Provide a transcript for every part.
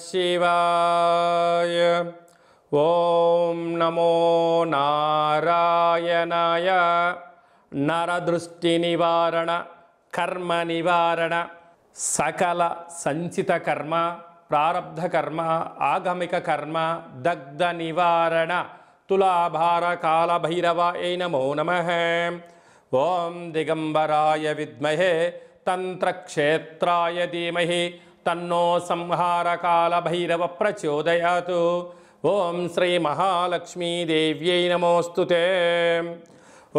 శివాయ. ఓం నమో నారాయణాయ. నరదృష్టి నివారణ, కర్మ నివారణ, సకల సంచిత కర్మ, ప్రారబ్ధ కర్మ, ఆగమిక కర్మ, దగ్ధ నివారణ, తులాభార కాల భైరవాయ నమో నమః. ఓం దిగంబరాయ విద్మహే తంత్రక్షేత్రాయ ధీమహి తన్నో సంహారకాల భైరవ ప్రచోదయాతు. ఓం శ్రీ మహాలక్ష్మీదేవ్యై నమోస్తుతే.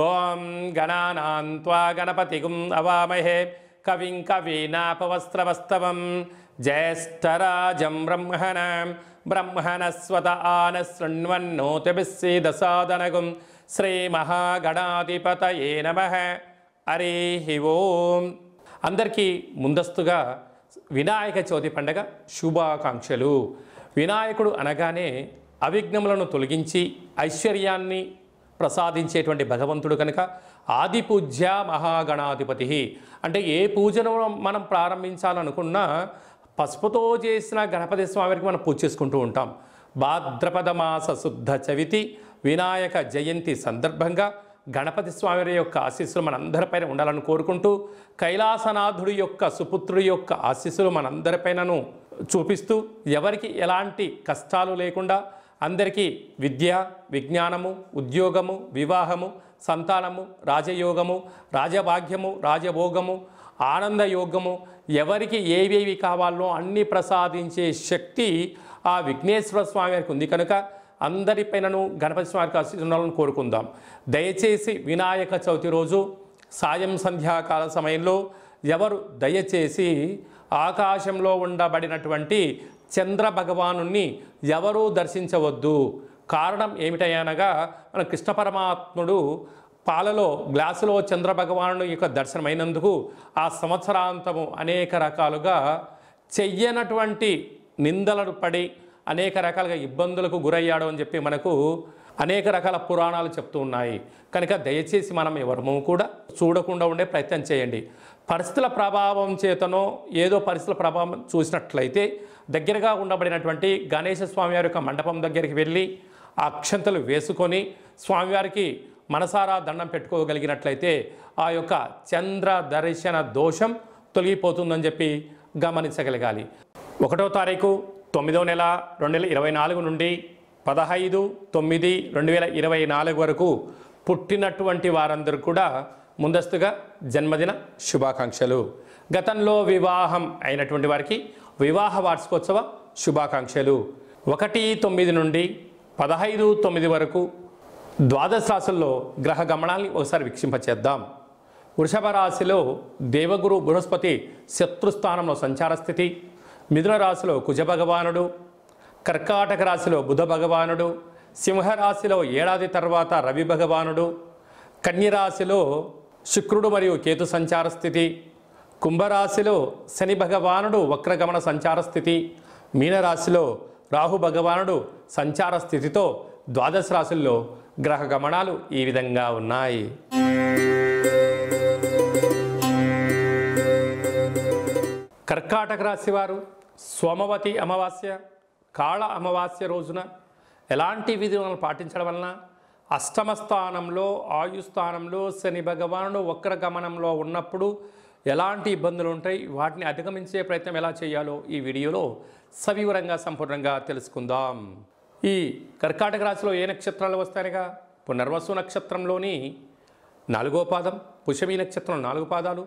ఓం గణానాం త్వా గణపతిగుం అవామహే కవిం కవీనాపవస్త్రవస్తవం జ్యేష్ఠరాజం బ్రహ్మణస్వత ఆనశృణ్వన్నోతిభిస్సీదసాదనగుం శ్రీ మహాగణాధిపతయే నమః. హరి ఓం. అందరికీ ముందస్తుగా వినాయక చవితి పండగ శుభాకాంక్షలు. వినాయకుడు అనగానే అవిఘ్నములను తొలగించి ఐశ్వర్యాన్ని ప్రసాదించేటువంటి భగవంతుడు కనుక ఆది పూజ్య మహాగణాధిపతి. అంటే ఏ పూజను మనం ప్రారంభించాలనుకున్నా పసుపుతో చేసిన గణపతి స్వామికి మనం పూజ చేసుకుంటూ ఉంటాం. భాద్రపద మాస శుద్ధ చవితి వినాయక జయంతి సందర్భంగా గణపతి స్వామి యొక్క ఆశీస్సులు మనందరిపైన ఉండాలని కోరుకుంటూ, కైలాసనాథుడి యొక్క సుపుత్రుడి యొక్క ఆశీస్సులు మనందరిపైనను చూపిస్తూ, ఎవరికి ఎలాంటి కష్టాలు లేకుండా అందరికీ విద్య, విజ్ఞానము, ఉద్యోగము, వివాహము, సంతానము, రాజయోగము, రాజభాగ్యము, రాజభోగము, ఆనందయోగము, ఎవరికి ఏవేవి కావాలో అన్నీ ప్రసాదించే శక్తి ఆ విఘ్నేశ్వర స్వామి వారికి ఉంది కనుక అందరిపైనను గణపతి స్వామికి ఆశీర్వాదాలను కోరుకుందాం. దయచేసి వినాయక చవితి రోజు సాయం సంధ్యాకాల సమయంలో ఎవరు దయచేసి ఆకాశంలో ఉండబడినటువంటి చంద్ర భగవాను ఎవరూ దర్శించవద్దు. కారణం ఏమిటనగా మన కృష్ణ పరమాత్ముడు పాలలో గ్లాసులో చంద్ర భగవాను యొక్క దర్శనమైనందుకు ఆ సంవత్సరాంతము అనేక రకాలుగా చెయ్యనటువంటి నిందలను పడి అనేక రకాలుగా ఇబ్బందులకు గురయ్యాడు అని చెప్పి మనకు అనేక రకాల పురాణాలు చెప్తూ ఉన్నాయి. కనుక దయచేసి మనం ఎవరము కూడా చూడకుండా ఉండే ప్రయత్నం చేయండి. పరిస్థితుల ప్రభావం చేతనో ఏదో పరిస్థితుల ప్రభావం చూసినట్లయితే దగ్గరగా ఉండబడినటువంటి గణేశ స్వామివారి యొక్క మండపం దగ్గరికి వెళ్ళి ఆ అక్షంతలు వేసుకొని స్వామివారికి మనసారా దండం పెట్టుకోగలిగినట్లయితే ఆ యొక్క చంద్ర దర్శన దోషం తొలగిపోతుందని చెప్పి గమనించగలగాలి. 1వ తారీఖు 9వ నెల 2024 నుండి 15/9/2024 వరకు పుట్టినటువంటి వారందరూ కూడా ముందస్తుగా జన్మదిన శుభాకాంక్షలు. గతంలో వివాహం అయినటువంటి వారికి వివాహ వార్షికోత్సవ శుభాకాంక్షలు. 1/9 నుండి 15/9 వరకు ద్వాదశ రాశుల్లో గ్రహ గమనాల్ని ఒకసారి వీక్షింపచేద్దాం. వృషభ రాశిలో దేవగురు బృహస్పతి శత్రుస్థానంలో సంచార స్థితి, మిథున రాశిలో కుజ భగవానుడు, కర్కాటక రాశిలో బుధ భగవానుడు, సింహరాశిలో ఏడాది తర్వాత రవి భగవానుడు, కన్యరాశిలో శుక్రుడు మరియు కేతు సంచార స్థితి, కుంభరాశిలో శని భగవానుడు వక్రగమన సంచార స్థితి, మీనరాశిలో రాహు భగవానుడు సంచార స్థితితో ద్వాదశ రాశుల్లో గ్రహ గమనాలు ఈ విధంగా ఉన్నాయి. కర్కాటక రాశి వారు సోమవతి అమావాస్య, కాళ అమావాస్య రోజున ఎలాంటి విధులను పాటించడం వలన అష్టమ స్థానంలో ఆయుస్థానంలో శని భగవానుడు వక్రగమనంలో ఉన్నప్పుడు ఎలాంటి ఇబ్బందులు ఉంటాయి, వాటిని అధిగమించే ప్రయత్నం ఎలా చేయాలో ఈ వీడియోలో సవివరంగా సంపూర్ణంగా తెలుసుకుందాం. ఈ కర్కాటక రాశిలో ఏ నక్షత్రాలు వస్తాయనగా పునర్వసు నక్షత్రంలోని 4వ పాదం, పుష్యమి నక్షత్రంలో 4 పాదాలు,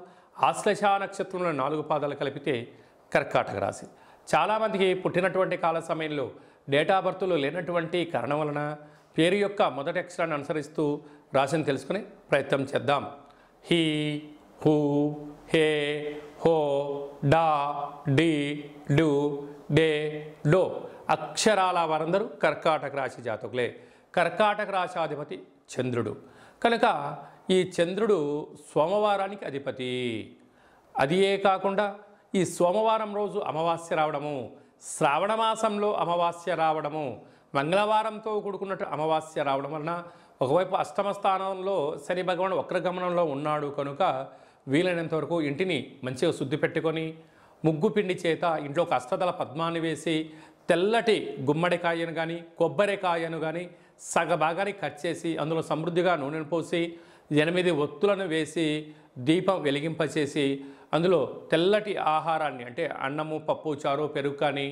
ఆశ్లేష నక్షత్రంలో 4 పాదాలు కలిపితే కర్కాటక రాశి. చాలామందికి పుట్టినటువంటి కాల సమయంలో డేటా బర్త్లు లేనటువంటి కారణం వలన పేరు యొక్క మొదటి అక్షరాన్ని అనుసరిస్తూ రాశిని తెలుసుకునే ప్రయత్నం చేద్దాం. హీ, హూ, హే, హో, డా, డి, డు, డే, డో అక్షరాల వారందరూ కర్కాటక రాశి జాతకులే. కర్కాటక రాశాధిపతి చంద్రుడు కనుక ఈ చంద్రుడు సోమవారానికి అధిపతి. అదియే కాకుండా ఈ సోమవారం రోజు అమావాస్య రావడము, శ్రావణ మాసంలో అమావాస్య రావడము, మంగళవారంతో కూడుకున్నట్టు అమావాస్య రావడం వలన ఒకవైపు అష్టమ స్థానంలో శని భగవానుడు వక్రగమనంలో ఉన్నాడు కనుక వీలైనంత వరకు ఇంటిని మంచిగా శుద్ధి పెట్టుకొని ముగ్గు పిండి చేత ఇంట్లో ఒక అష్టదళ పద్మాన్ని వేసి తెల్లటి గుమ్మడికాయను కానీ కొబ్బరికాయను కానీ సగభాగాన్ని కట్ చేసి అందులో సమృద్ధిగా నూనెను పోసి 8 ఒత్తులను వేసి దీపం వెలిగింపచేసి అందులో తెల్లటి ఆహారాన్ని అంటే అన్నము పప్పు చారు పెరుగు కానీ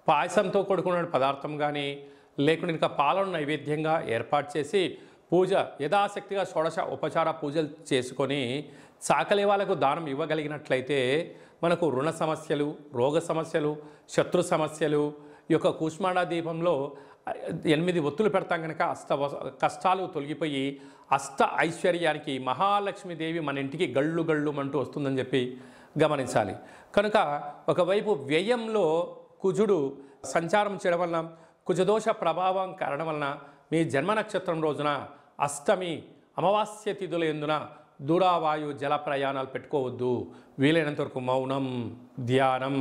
పాయసంతో కూడుకున్న పదార్థం కానీ లేకుండా ఇంకా పాలను నైవేద్యంగా ఏర్పాటు చేసి పూజ యథాశక్తిగా షోడశ ఉపచార పూజలు చేసుకొని చాకలి వాళ్ళకు దానం ఇవ్వగలిగినట్లయితే మనకు రుణ సమస్యలు, రోగ సమస్యలు, శత్రు సమస్యలు ఈ యొక్క కూష్మాండ దీపంలో 8 ఒత్తులు పెడతాం కనుక కష్టాలు తొలగిపోయి అష్ట ఐశ్వర్యానికి మహాలక్ష్మీదేవి మన ఇంటికి గళ్ళు గళ్ళుమంటూ వస్తుందని చెప్పి గమనించాలి. కనుక ఒకవైపు వ్యయంలో కుజుడు సంచారం చేయడం వలన కుజదోష ప్రభావం కారణం వలన మీ జన్మ నక్షత్రం రోజున అష్టమి అమావాస్య తిథుల ఎందున దూరావాయు జల ప్రయాణాలు పెట్టుకోవద్దు. వీలైనంత వరకు మౌనం, ధ్యానం,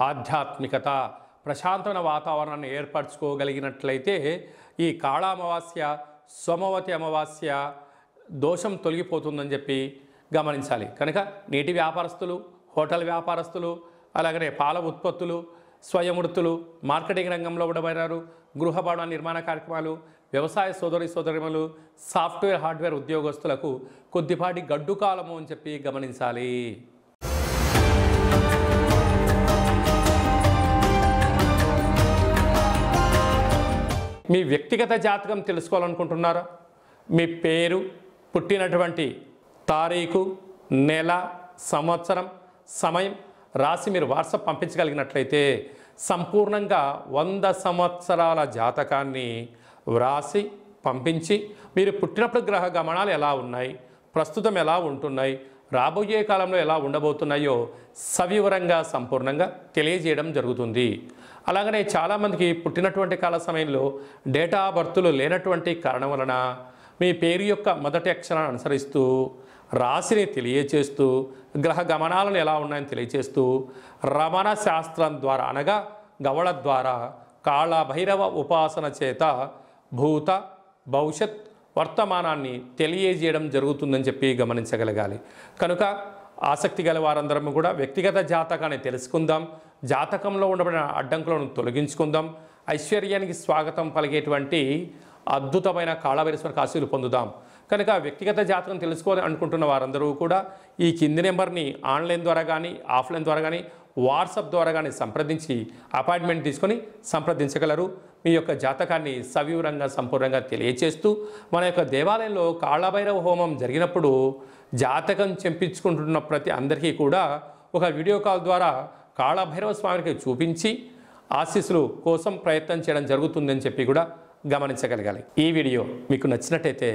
ఆధ్యాత్మికత, ప్రశాంతమైన వాతావరణాన్ని ఏర్పరచుకోగలిగినట్లయితే ఈ కాళామావాస్య, సోమవతి అమావాస్య దోషం తొలగిపోతుందని చెప్పి గమనించాలి. కనుక నీటి వ్యాపారస్తులు, హోటల్ వ్యాపారస్తులు, అలాగనే పాల ఉత్పత్తులు, స్వయం వృత్తులు, మార్కెటింగ్ రంగంలో ఉండబడినారు, గృహ భవన నిర్మాణ కార్యక్రమాలు, వ్యవసాయ సోదరిమణులు, సాఫ్ట్వేర్ హార్డ్వేర్ ఉద్యోగస్తులకు కొద్దిపాటి గడ్డు కాలము అని చెప్పి గమనించాలి. మీ వ్యక్తిగత జాతకం తెలుసుకోవాలనుకుంటున్నారా? మీ పేరు, పుట్టినటువంటి తారీఖు, నెల, సంవత్సరం, సమయం రాసి మీరు వాట్సాప్ పంపించగలిగినట్లయితే సంపూర్ణంగా 100 సంవత్సరాల జాతకాన్ని వ్రాసి పంపించి మీరు పుట్టినప్పుడు గ్రహ గమనాలు ఎలా ఉన్నాయి, ప్రస్తుతం ఎలా ఉంటున్నాయి, రాబోయే కాలంలో ఎలా ఉండబోతున్నాయో సవివరంగా సంపూర్ణంగా తెలియజేయడం జరుగుతుంది. అలాగనే చాలామందికి పుట్టినటువంటి కాల సమయంలో డేటా ఆఫ్ బర్త్లు లేనటువంటి కారణం వలన మీ పేరు యొక్క మొదటి అక్షరాన్ని అనుసరిస్తూ రాశిని తెలియచేస్తూ గ్రహ గమనాలను ఎలా ఉన్నాయని తెలియచేస్తూ రమణ శాస్త్రం ద్వారా అనగా గవళ ద్వారా కాళభైరవ ఉపాసన చేత భూత భవిష్యత్ వర్తమానాన్ని తెలియజేయడం జరుగుతుందని చెప్పి గమనించగలగాలి. కనుక ఆసక్తి గల వారందరం కూడా వ్యక్తిగత జాతకాన్ని తెలుసుకుందాం, జాతకంలో ఉండబడిన అడ్డంకులను తొలగించుకుందాం, ఐశ్వర్యానికి స్వాగతం పలిగేటువంటి అద్భుతమైన కాళభైరవేశ్వర ఆశీస్సులు పొందుదాం. కనుక వ్యక్తిగత జాతకం తెలుసుకోవాలి అనుకుంటున్న వారందరూ కూడా ఈ కింది నెంబర్ని ఆన్లైన్ ద్వారా కానీ ఆఫ్లైన్ ద్వారా కానీ వాట్సాప్ ద్వారా కానీ సంప్రదించి అపాయింట్మెంట్ తీసుకొని సంప్రదించగలరు. మీ యొక్క జాతకాన్ని సవివరంగా సంపూర్ణంగా తెలియచేస్తూ మన యొక్క దేవాలయంలో కాళభైరవ హోమం జరిగినప్పుడు జాతకం చెంపించుకుంటున్న ప్రతి అందరికీ కూడా ఒక వీడియో కాల్ ద్వారా కాళభైరవ స్వామికి చూపించి ఆశీస్సులు కోసం ప్రయత్నం చేయడం జరుగుతుందని చెప్పి కూడా గమనించగలగాలి. ఈ వీడియో మీకు నచ్చినట్టయితే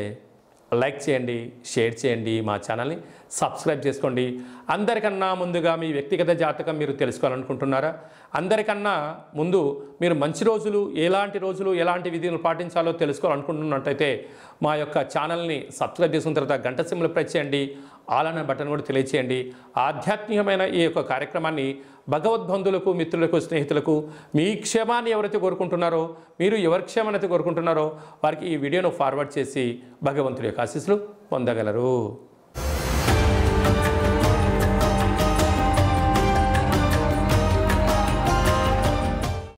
లైక్ చేయండి, షేర్ చేయండి, మా ఛానల్ని సబ్స్క్రైబ్ చేసుకోండి. అందరికన్నా ముందుగా మీ వ్యక్తిగత జాతకం మీరు తెలుసుకోవాలనుకుంటున్నారా? అందరికన్నా ముందు మీరు మంచి రోజులు, ఎలాంటి విధులు పాటించాలో తెలుసుకోవాలనుకుంటున్నట్టయితే మా యొక్క ఛానల్ని సబ్స్క్రైబ్ చేసుకున్న తర్వాత గంట సింబల్ ప్రెస్ చేయండి, ఆల్ అనే బటన్ కూడా తెలియచేయండి. ఆధ్యాత్మికమైన ఈ యొక్క కార్యక్రమాన్ని భగవద్బంధువులకు, మిత్రులకు, స్నేహితులకు మీ క్షేమాన్ని ఎవరైతే కోరుకుంటున్నారో, మీరు ఎవరి క్షేమాన్ని కోరుకుంటున్నారో వారికి ఈ వీడియోను ఫార్వర్డ్ చేసి భగవంతుడి యొక్క ఆశీస్సులు పొందగలరు.